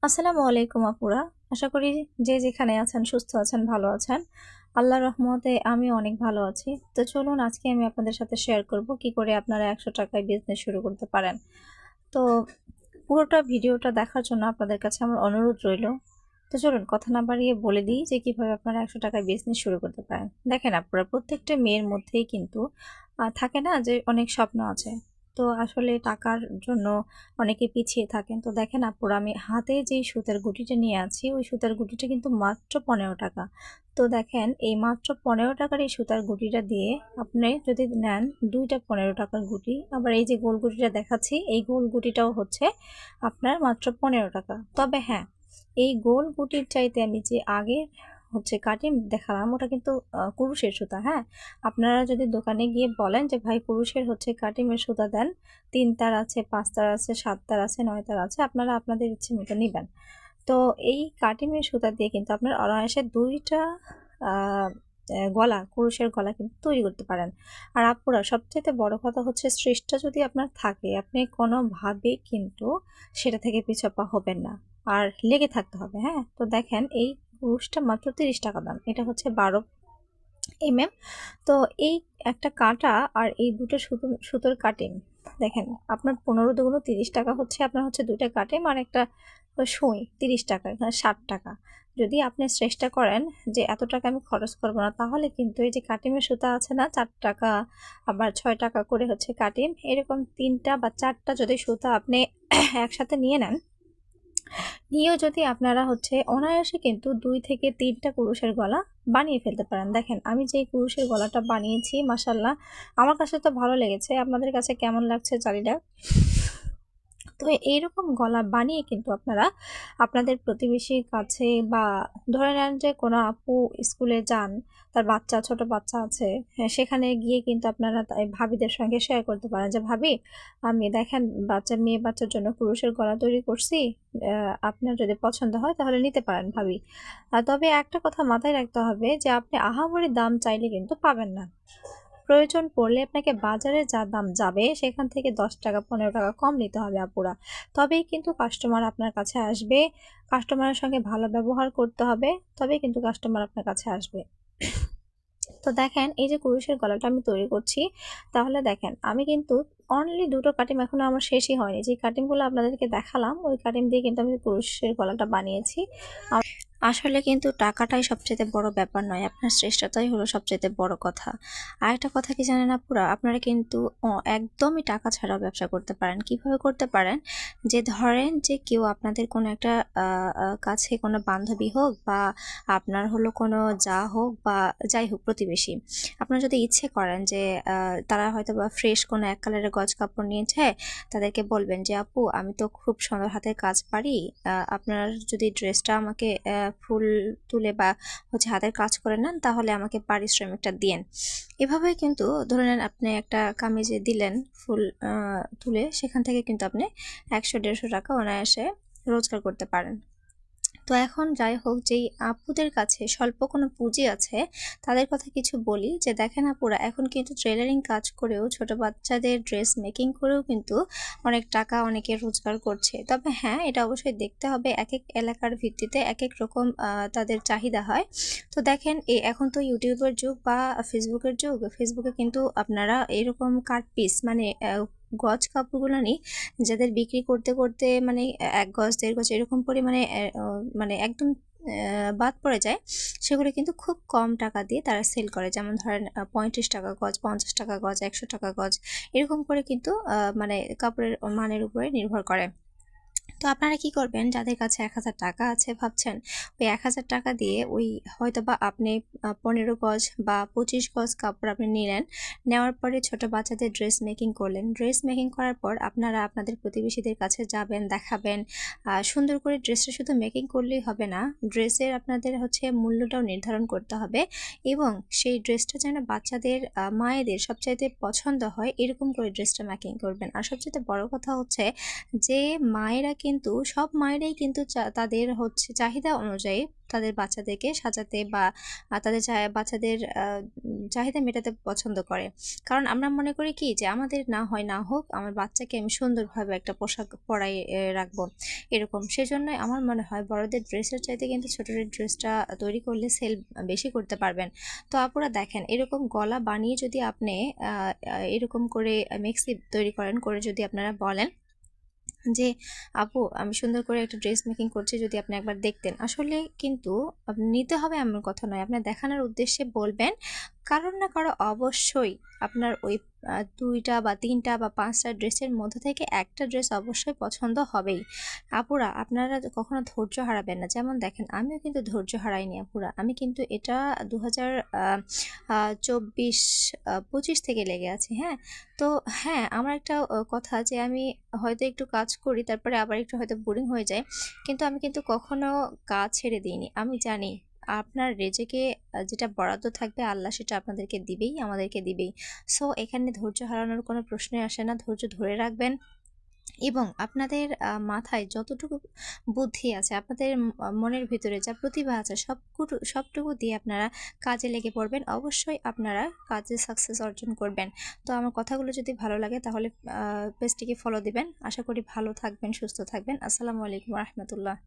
আসসালামু আলাইকুম আপুরা। আশা করি যে যেখানে আছেন সুস্থ আছেন, ভালো আছেন। আল্লাহর রহমতে আমি অনেক ভালো আছি। তো চলুন আজকে আমি আপনাদের সাথে শেয়ার করব কি করে আপনারা 100 টাকায় বিজনেস শুরু করতে পারেন। তো পুরোটা ভিডিওটা দেখার জন্য আপনাদের কাছে আমার অনুরোধ রইল। তো চলুন কথা না বাড়িয়ে বলে দিই যে কিভাবে আপনারা 100 টাকায় বিজনেস শুরু করতে পারেন। দেখেন আপুরা, প্রত্যেকটা মেয়ের মধ্যেই কিন্তু থাকে না যে অনেক স্বপ্ন আছে। তো আসলে টাকার জন্য অনেকে পিছিয়ে থাকেন। তো দেখেন আপুরা, আমি হাতে যেই সুতার গুটিটা নিয়ে আছি ওই সুতার গুটিটা কিন্তু মাত্র 15 টাকা। তো দেখেন এই মাত্র 15 টাকার এই সুতার গুটিটা দিয়ে আপনি যদি নেন দুইটা 15 টাকার গুটি, আবার এই যে গোল গুটিটা দেখাচ্ছি এই গোল গুটিটাও হচ্ছে আপনার মাত্র 15 টাকা। তবে হ্যাঁ, এই গোল গুটির চাইতে আমি যে আগের কাটিং দেখালাম ওটা কিন্তু কুরুশের সুতা। হ্যাঁ, আপনারা যদি দোকানে গিয়ে বলেন যে ভাই কুরুশের কাটিমের সুতা দেন, 3 তার আছে, 5 তার আছে, 7 তার আছে, 9 তার আছে, আপনারা আপনাদের ইচ্ছে মতো নেবেন। তো এই কাটিমের সুতা দিয়ে কিন্তু আপনার অনায়াসে দুইটা আহ, গলা, কুরুশের গলা কিন্তু তৈরি করতে পারেন। আর আপুরা, সবচেয়ে বড় কথা হচ্ছে শ্রেষ্ঠটা যদি আপনার থাকে আপনি কোনোভাবেই কিন্তু সেটা থেকে পিছপা হবেন না, আর লেগে থাকতে হবে। হ্যাঁ, তো দেখেন এই কুরুশটা মাত্র 30 টাকা দাম, এটা হচ্ছে 12 mm। তো এই একটা কাঁটা আর এই দুটো সুতোর কাটিং দেখেন, আপনার 15 দুগুণ 30 টাকা হচ্ছে, আপনার হচ্ছে দুইটা কাটিং আর একটা সুই 30 টাকা, এখানে 60 টাকা। যদি আপনি চেষ্টা করেন যে এত টাকা আমি খরচ করবো না, তাহলে কিন্তু এই যে কাটিমের সুতা আছে না, 4 টাকা আবার 6 টাকা করে কাটিম, এরকম 3টা বা 4টা যদি সুতা আপনি একসাথে নিয়ে নেন, নিয়েও যদি আপনারা অনায়াসে কিন্তু 2 থেকে 3টা কুরুশের গলা বানিয়ে ফেলতে পারেন। দেখেন আমি যে কুরুশের গলাটা বানিয়েছি, মাশাল্লাহ আমার কাছে তো ভালো লেগেছে, আপনাদের কাছে কেমন লাগছে জানি না। তো এইরকম গলা বানিয়ে কিন্তু আপনারা আপনাদের প্রতিবেশীর কাছে, বা ধরে নেন যে কোনো আপু স্কুলে যান, তার বাচ্চা, ছোট বাচ্চা আছে, হ্যাঁ, সেখানে গিয়ে কিন্তু আপনারা তাই ভাবিদের সঙ্গে শেয়ার করতে পারেন যে ভাবি, আমি দেখেন মেয়ে বাচ্চার জন্য পুরুষের গলা তৈরি করছি, আপনার যদি পছন্দ হয় তাহলে নিতে পারেন ভাবি। তবে একটা কথা মাথায় রাখতে হবে যে আপনি আহামরি দাম চাইলে কিন্তু পাবেন না। প্রয়োজন পড়লে আপনাকে বাজারে যা দাম যাবে সেখান থেকে 10 টাকা 15 টাকা কম নিতে হবে আপুরা, তবেই কিন্তু কাস্টমার আপনার কাছে আসবে। কাস্টমারের সঙ্গে ভালো ব্যবহার করতে হবে, তবেই কিন্তু কাস্টমার আপনার কাছে আসবে। তো দেখেন এই যে কুরুশের গলাটা আমি তৈরি করছি, তাহলে দেখেন আমি কিন্তু অনলি দুটো কাটিং এখনো আমার শেষই হয়নি, যে কাটিংগুলো আপনাদেরকে দেখালাম ওই কাটিং দিয়ে কিন্তু আমি কুরুশের গলাটা বানিয়েছি। আসলে কিন্তু টাকাটাই সবচেয়ে বড় ব্যাপার নয়, আপনার চেষ্টাটাই হলো সবচেয়ে বড় কথা। আর একটা কথা কি জানেন আপুরা, আপনারা কিন্তু একদমই টাকা ছাড়াও ব্যবসা করতে পারেন। কিভাবে করতে পারেন, যে ধরেন যে কেউ আপনাদের কোনো একটা কাছে কোনো বান্ধবী হোক, বা আপনার হলো কোনো যা হোক, বা যাই হোক প্রতিবেশী, আপনারা যদি ইচ্ছে করেন যে তারা হয়তো বা ফ্রেশ কোনো এক কালারের গজ কাপড় নিয়েছে, তাদেরকে বলবেন যে আপু আমি তো খুব সুন্দর হাতের কাজ পারি, আপনার যদি ড্রেসটা আমাকে ফুল তুলে বা হাতের কাজ করে নেন তাহলে আমাকে পারিশ্রমিকটা দিয়েন। এভাবে কিন্তু ধরে নেন আপনি একটা কামিজে দিলেন ফুল তুলে, সেখান থেকে কিন্তু আপনি 100-150 টাকা অনায়াসে রোজগার করতে পারেন। তো এখন যাই হোক, যেই আপুদের কাছে স্বল্প কোনো পুঁজি আছে তাদের কথা কিছু বলি, যে দেখেন আপুরা, এখন কিন্তু টেলারিং কাজ করেও, ছোট বাচ্চাদের ড্রেস মেকিং করেও কিন্তু অনেক টাকা অনেকে রোজগার করছে। তবে হ্যাঁ, এটা অবশ্যই দেখতে হবে এক এক এলাকার ভিত্তিতে এক এক রকম তাদের চাহিদা হয়। তো দেখেন এখন তো ইউটিউবের যুগ বা ফেসবুকের যুগ, ফেসবুকে কিন্তু আপনারা এরকম কাট পিস মানে গজ কাপড়গুলো নিয়ে যাদের বিক্রি করতে করতে মানে 1 গজ 1.5 গজ এরকম পরিমাণে মানে একদম বাদ পড়ে যায়, সেগুলো কিন্তু খুব কম টাকা দিয়ে তারা সেল করে। যেমন ধরেন 35 টাকা গজ, 50 টাকা গজ, 100 টাকা গজ, এরকম করে কিন্তু মানে কাপড়ের মানের উপরে নির্ভর করে। তো আপনারা কি করবেন, যাদের কাছে 1000 টাকা আছে ভাবছেন, ওই 1000 টাকা দিয়ে ওই হয়তো বা আপনি 15 গজ বা 25 গজ কাপড় আপনি নিলেন, নেওয়ার পরে ছোট বাচ্চাদের ড্রেস মেকিং করলেন। ড্রেস মেকিং করার পর আপনারা আপনাদের প্রতিবেশীদের কাছে যাবেন, দেখাবেন। সুন্দর করে ড্রেসটা শুধু মেকিং করলেই হবে না, ড্রেসের আপনাদের মূল্যটাও নির্ধারণ করতে হবে, এবং সেই ড্রেসটা যেন বাচ্চাদের মায়েদের সবচাইতে পছন্দ হয় এরকম করে ড্রেসটা মেকিং করবেন। আর সবচেয়ে বড় কথা যে মায়েরা কিন্তু, সব মায়েরাই কিন্তু তাদের চাহিদা অনুযায়ী তাদের বাচ্চাদেরকে সাজাতে বা তাদের বাচ্চাদের চাহিদা মেটাতে পছন্দ করে। কারণ আমরা মনে করি কি যে আমাদের না হয় না হোক, আমার বাচ্চাকে আমি সুন্দরভাবে একটা পোশাক পরাই রাখবো, এরকম। সেজন্যই আমার মনে হয় বড়দের ড্রেসের চাইতে কিন্তু ছোটদের ড্রেসটা তৈরি করলে সেল বেশি করতে পারবেন। তো আপুরা দেখেন, এরকম গলা বানিয়ে যদি আপনি এরকম করে মেক্সি তৈরি করেন, করে যদি আপনারা বলেন যে আপু আমি সুন্দর করে একটা ড্রেস মেকিং করছি, যদি আপনি একবার দেখতেন, আসলে কিন্তু নিতে হবে এমন কথা নয়, আপনার দেখানোর উদ্দেশ্যে বলবেন। কারণ না কারো অবশ্যই আপনার ওই 2টা বা 3টা বা 5টা ড্রেসের মধ্যে থেকে একটা ড্রেস অবশ্যই পছন্দ হবেই। আপুরা আপনারা কখনো ধৈর্য হারাবেন না। যেমন দেখেন, আমিও কিন্তু ধৈর্য হারাইনি আপুরা, আমি কিন্তু এটা 2024-25 থেকে লেগে আছি। হ্যাঁ, তো হ্যাঁ, আমার একটা কথা যে আমি হয়তো একটু কাজ করি, তারপরে আবার একটু হয়তো বোরিং হয়ে যায়, কিন্তু আমি কিন্তু কখনো কাজ ছেড়ে দিইনি। আমি জানি আপনার রেজেকে যেটা বরাদ্দ থাকবে আল্লাহ সেটা আপনাদেরকে দিবেই, আমাদেরকে দিবেই। সো এখানে ধৈর্য হারানোর কোনো প্রশ্নই আসে না, ধৈর্য ধরে রাখবেন। এবং আপনাদের মাথায় যতটুকু বুদ্ধি আছে, আপনাদের মনের ভিতরে যা প্রতিভা আছে, সবটুকু দিয়ে আপনারা কাজে লেগে পড়বেন, অবশ্যই আপনারা কাজে সাকসেস অর্জন করবেন। তো আমার কথাগুলো যদি ভালো লাগে তাহলে পেজটিকে ফলো দিবেন। আশা করি ভালো থাকবেন, সুস্থ থাকবেন। আসসালামু আলাইকুম রহমতুল্লাহ।